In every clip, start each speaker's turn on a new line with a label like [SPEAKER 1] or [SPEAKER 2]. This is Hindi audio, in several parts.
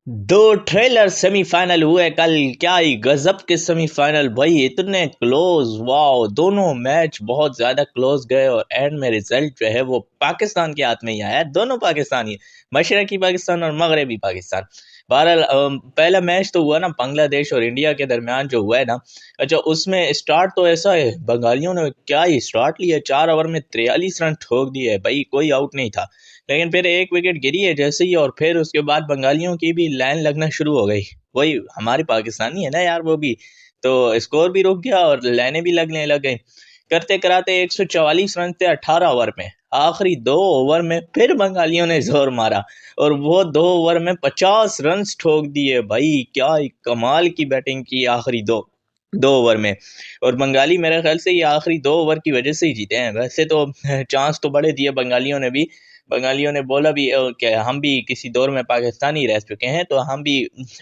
[SPEAKER 1] दो ट्रेलर सेमीफाइनल हुए कल। क्या ही गजब के सेमीफाइनल भाई, इतने क्लोज, वाओ। दोनों मैच बहुत ज्यादा क्लोज गए और एंड में रिजल्ट जो है वो पाकिस्तान के हाथ में ही आया। दोनों पाकिस्तानी, मशरकी पाकिस्तान और मगरबी पाकिस्तान। बहरहाल पहला मैच तो हुआ ना बांग्लादेश और इंडिया के दरमियान जो हुआ है ना। अच्छा, उसमें स्टार्ट तो ऐसा है, बंगालियों ने क्या ही स्टार्ट लिया, 4 ओवर में 43 रन ठोक दिए भाई, कोई आउट नहीं था। लेकिन फिर एक विकेट गिरी है जैसे ही, और फिर उसके बाद बंगालियों की भी लाइन लगना शुरू हो गई। वही हमारे पाकिस्तानी है ना यार, वो भी तो स्कोर भी रुक गया और लाइनें भी लगने लग गई। करते कराते 144 रन थे 18 ओवर में। आखिरी 2 ओवर में फिर बंगालियों ने जोर मारा और वो 2 ओवर में 50 रन ठोक दिए भाई। क्या ही कमाल की बैटिंग की आखिरी दो दो ओवर में। और बंगाली मेरे ख्याल से ये आखिरी 2 ओवर की वजह से ही जीते हैं। वैसे तो चांस तो बड़े दिए बंगालियों ने भी। बंगालियों ने बोला भी कि हम भी किसी दौर में पाकिस्तानी रह चुके हैं, तो हम भी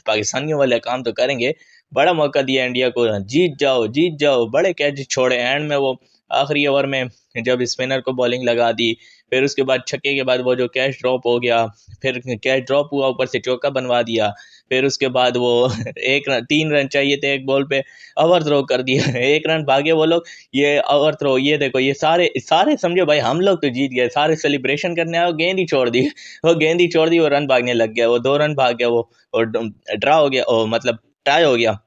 [SPEAKER 1] पाकिस्तानियों वाले काम तो करेंगे। बड़ा मौका दिया इंडिया को, जीत जाओ जीत जाओ, बड़े कैच छोड़े एंड में वो आखिरी ओवर में जब स्पिनर को बॉलिंग लगा दी। फिर उसके बाद छक्के के बाद वो जो कैच ड्रॉप हो गया, फिर कैच ड्रॉप हुआ, ऊपर से चौका बनवा दिया। फिर उसके बाद वो 3 रन चाहिए थे एक बॉल पे, ओवर थ्रो कर दिया। 1 रन भागे वो लोग, ये ओवर थ्रो, ये देखो, ये सारे सारे समझो भाई हम लोग तो जीत गए। सारे सेलिब्रेशन करने आए, वो गेंद ही छोड़ दी। वो गेंद ही छोड़ दी, वो रन भागने लग गया, वो 2 रन भाग गया वो, और ड्रा हो गया, और मतलब टाई हो गया।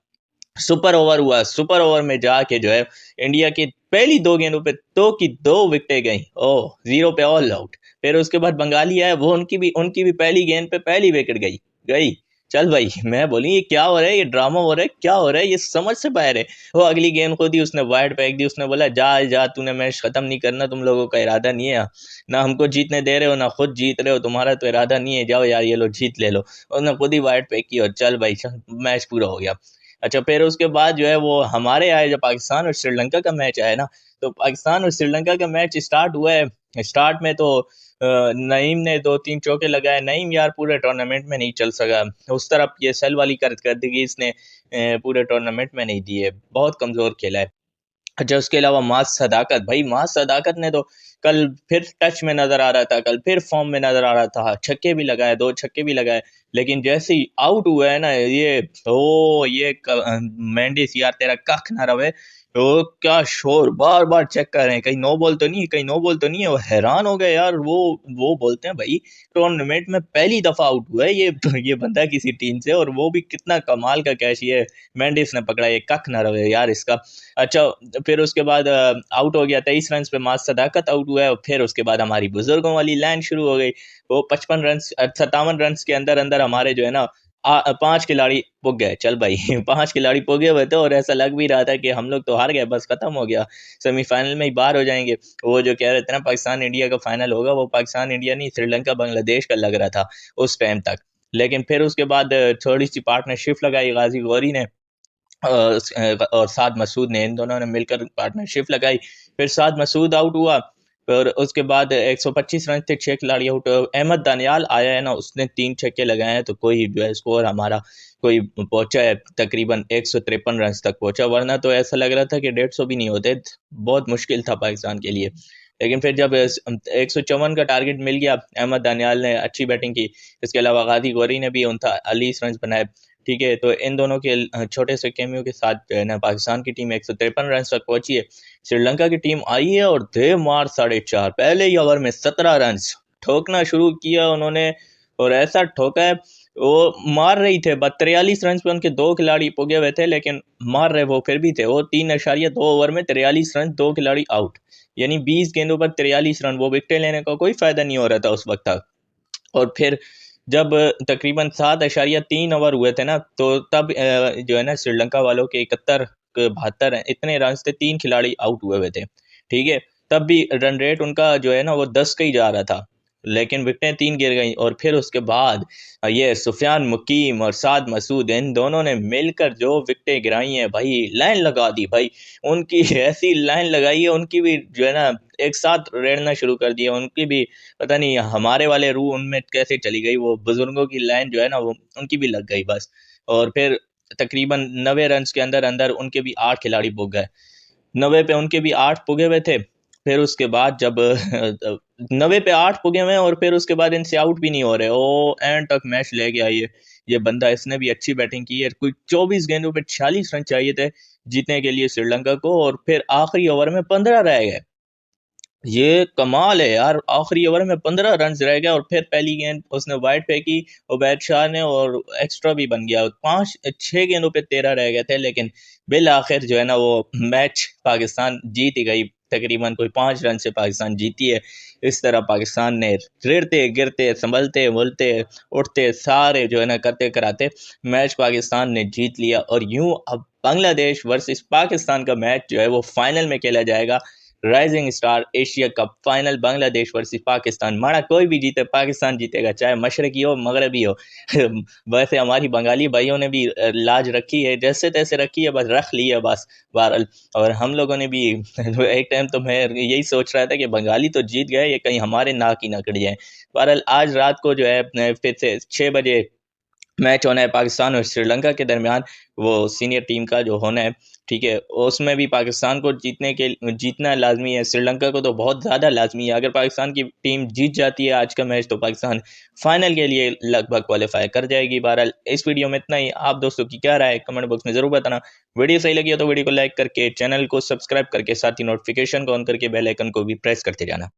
[SPEAKER 1] सुपर ओवर हुआ, सुपर ओवर में जाके जो है इंडिया की पहली 2 गेंदों पे 2 की 2 विकेटें गई, ओह, 0 पे ऑल आउट। फिर उसके बाद बंगाली आए, वो उनकी भी पहली गेंद पे पहली विकेट गई गई। चल भाई, मैं बोली ये क्या हो रहा है, ये ड्रामा हो रहा है, क्या हो रहा है, ये समझ से बाहर है। वो अगली गेंद को दी, उसने वाइड फेंक दी, उसने बोला जा जा, तूने मैच खत्म नहीं करना, तुम लोगों का इरादा नहीं है, ना हमको जीतने दे रहे हो ना खुद जीत रहे हो, तुम्हारा तो इरादा नहीं है, जाओ यार ये लो जीत ले लो। उसने खुद ही वाइड फेंकी और चल भाई चल, मैच पूरा हो गया। अच्छा, फिर उसके बाद जो है वो हमारे आए, जब पाकिस्तान और श्रीलंका का मैच आया ना, तो पाकिस्तान और श्रीलंका का मैच स्टार्ट हुआ है। स्टार्ट में तो नईम ने 2-3 चौके लगाए। नईम यार पूरे टूर्नामेंट में नहीं चल सका, उस तरफ ये सेल वाली करदगी इसने पूरे टूर्नामेंट में नहीं दी है, बहुत कमजोर खेला है। अच्छा, उसके अलावा मास सदाकत, भाई मास सदाकत ने तो कल फिर टच में नजर आ रहा था, कल फिर फॉर्म में नजर आ रहा था, छक्के भी लगाए, 2 छक्के भी लगाए। लेकिन जैसे ही आउट हुआ है ना ये, ओ ये मेंडिस यार, तेरा कख ना रहे। ओ क्या शोर, बार बार चेक कर रहे हैं कहीं नो बॉल तो नहीं है, कहीं नो बॉल तो नहीं है। वो हैरान हो गए यार, वो बोलते हैं भाई टूर्नामेंट में पहली दफा आउट हुआ है ये बंदा किसी टीम से, और वो भी कितना कमाल का कैच ये मेंडिस ने पकड़ा, ये कख ना रहे यार इसका। अच्छा, फिर उसके बाद आउट हो गया 23 रन पे, मास सदाकत आउट हुआ है, और फिर उसके बाद हमारी बुजुर्गों वाली लाइन शुरू हो गई। वो 55 रन 57 रन के अंदर अंदर हमारे जो है ना 5 खिलाड़ी पुग गए। चल भाई 5 खिलाड़ी पुगे हुए थे और ऐसा लग भी रहा था कि हम लोग तो हार गए, बस खत्म हो गया, सेमीफाइनल में ही बाहर हो जाएंगे। वो जो कह रहे थे ना पाकिस्तान इंडिया का फाइनल होगा, वो पाकिस्तान इंडिया नहीं, श्रीलंका बांग्लादेश का लग रहा था उस टाइम तक। लेकिन फिर उसके बाद थोड़ी सी पार्टनरशिप लगाई गाजी गौरी ने और साद मसूद ने, इन दोनों ने मिलकर पार्टनरशिप लगाई। फिर साद मसूद आउट हुआ, और उसके बाद 125 रन थे, 6 खिलाड़ी आउट। अहमद दानियाल आया है ना, उसने 3 छक्के लगाए हैं, तो कोई जो है स्कोर हमारा कोई पहुंचा है, तकरीबन 153 रन तक पहुंचा, वरना तो ऐसा लग रहा था कि 150 भी नहीं होते, बहुत मुश्किल था पाकिस्तान के लिए। लेकिन फिर जब 154 का टारगेट मिल गया, अहमद दानियाल ने अच्छी बैटिंग की, इसके अलावा गाजी गौरी ने भी 39 रन बनाए। ठीक है, तो इन दोनों के छोटे से कैमियो के साथ जो है ना पाकिस्तान की टीम 153 रन तक पहुंची है। श्रीलंका की टीम आई है और दे मार 4.5, पहले ही ओवर में 17 रन ठोकना शुरू किया उन्होंने, और ऐसा ठोका है, वो मार रही थे, 43 रन पे उनके 2 खिलाड़ी पुगे हुए थे, लेकिन मार रहे वो फिर भी थे। वो 3.2 ओवर में 43 रन, 2 खिलाड़ी आउट, यानी 20 गेंदों पर 43 रन, वो विकेट लेने का कोई फायदा नहीं हो रहा था उस वक्त तक। और फिर जब तकरीबन 7.3 ओवर हुए थे ना, तो तब जो है ना श्रीलंका वालों के 71 72 इतने रन थे, 3 खिलाड़ी आउट हुए हुए थे। ठीक है, तब भी रन रेट उनका जो है ना वो 10 का ही जा रहा था, लेकिन विकेटें 3 गिर गई। और फिर उसके बाद ये सुफियान मुकीम और साद मसूद, इन दोनों ने मिलकर जो विकेटें गिराई हैं भाई, लाइन लगा दी भाई उनकी। ऐसी लाइन लगाई है उनकी भी जो है ना, एक साथ रेड़ना शुरू कर दिया उनकी भी। पता नहीं हमारे वाले रूह उनमें कैसे चली गई, वो बुजुर्गों की लाइन जो है ना वो उनकी भी लग गई बस। और फिर तकरीबन 90 रन के अंदर अंदर उनके भी 8 खिलाड़ी पुग गए, 90 पे उनके भी 8 पुगे हुए थे। फिर उसके बाद जब 90 पे 8 पुगे हुए हैं, और फिर उसके बाद इनसे आउट भी नहीं हो रहे, ओ एंड तक मैच ले गया ये। ये बंदा, इसने भी अच्छी बैटिंग की है। कोई 24 गेंदों पे 46 रन चाहिए थे जीतने के लिए श्रीलंका को, और फिर आखिरी ओवर में 15 रह गए। ये कमाल है यार, आखिरी ओवर में 15 रन रह गए और फिर पहली गेंद उसने वाइड फेंकी उबैद शाह ने, और एक्स्ट्रा भी बन गया। 6 गेंदों पे 13 रह गए थे, लेकिन बिल आखिर जो है ना वो मैच पाकिस्तान जीत ही गई। तकरीबन कोई 5 रन से पाकिस्तान जीती है। इस तरह पाकिस्तान ने गिरते गिरते संभलते मुलते उठते सारे जो है ना करते कराते मैच पाकिस्तान ने जीत लिया। और यूं अब बांग्लादेश वर्सेस पाकिस्तान का मैच जो है वो फाइनल में खेला जाएगा। Rising star Asia cup final, Bangladesh versus Pakistan. माना कोई भी जीते पाकिस्तान जीतेगा, चाहे मशरकी हो मगरबी हो। वैसे हमारी बंगाली भाइयों ने भी लाज रखी है, जैसे तैसे रखी है, बस रख ली है बस बहरहाल। और हम लोगों ने भी एक टाइम तो मैं यही सोच रहा था कि बंगाली तो जीत गए, ये कहीं हमारे नाक ही ना कट जाए। बहरहाल आज रात को जो है फिर से 6 बजे मैच होना है पाकिस्तान और श्रीलंका के दरमियान, वो सीनियर टीम का जो होना है। ठीक है, उसमें भी पाकिस्तान को जीतना लाजमी है, श्रीलंका को तो बहुत ज़्यादा लाजमी है। अगर पाकिस्तान की टीम जीत जाती है आज का मैच तो पाकिस्तान फाइनल के लिए लगभग क्वालिफाई कर जाएगी। बहरहाल इस वीडियो में इतना ही। आप दोस्तों की क्या राय है कमेंट बॉक्स में ज़रूर बताना। वीडियो सही लगी हो तो वीडियो को लाइक करके, चैनल को सब्सक्राइब करके, साथ ही नोटिफिकेशन को ऑन करके बेल आइकन को भी प्रेस करते जाना।